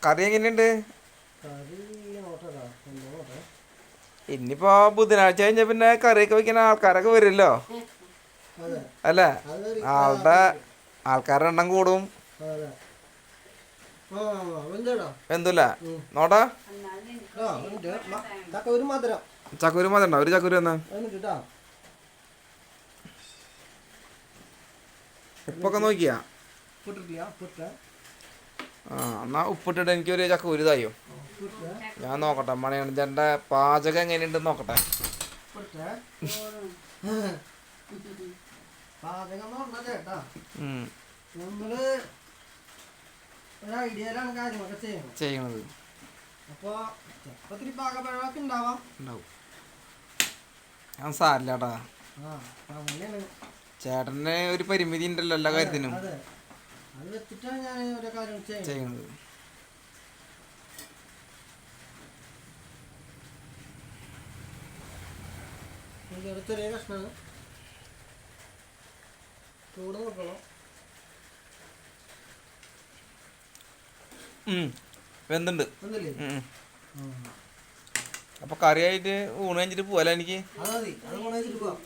കറി എങ്ങനെയുണ്ട്? കറി നോട്ടടാ, നോട്ടെ. ഇനിയിപ്പോ ബുധനാഴ്ച കഴിഞ്ഞ പിന്നെ കറിയൊക്കെ വെക്കുന്ന ആൾക്കാരൊക്കെ വരുമല്ലോ അതെ, അല്ലേ? അത് ആളുടെ ആൾക്കാരുടെ എണ്ണം കൂടും. അതെ. വെന്തോടാ എന്തല്ല നോട്ടാ ഒരു മധുരം ചക്കൂര് മതി ഒരു ചക്കൂര് എന്നാ എന്നിട്ടാ ഉപ്പൊക്കെ നോക്കിയാ? പൊട്ടിട്ടില്ല, പൊട്ട ആ എന്നാ ഉപ്പിട്ടിട്ട് എനിക്കൊരു ചക്കൂര് തായോ. ഞാൻ നോക്കട്ടെ മണിയണ്ണൻ്റെ പാചകം എങ്ങനെയുണ്ടെന്ന് നോക്കട്ടെ. പാചകം പറഞ്ഞ ചേട്ടാ, നമ്മള് ഒരു ഐഡിയയിലാണ് കാര്യങ്ങളൊക്കെ ചെയ്യണത്. അപ്പൊ ചെപ്പത്തിരി പാകപ്പഴമൊക്കെ ഉണ്ടാവും. ഞാൻ സാരില്ലാട്ടാ, അങ്ങനെയാണ് ചേട്ടന് ഒരു പരിമിതി ഉണ്ടല്ലോ എല്ലാ കാര്യത്തിനും. അതെ, അത് വെച്ചിട്ടാണ് ഞാൻ ഓരോ കാര്യങ്ങൾ ചെയ്യണത്. ചെറിയ കഷ്ണമാണ്, ചൂട് നോക്കണം. വെന്തുണ്ട്. അപ്പൊ കറിയായിട്ട് ഊണ് കഴിഞ്ഞിട്ട് പോവല്ലേ എനിക്ക്? അത് മതി, അത് ഊണ് കഴിച്ചിട്ട് പോവാം.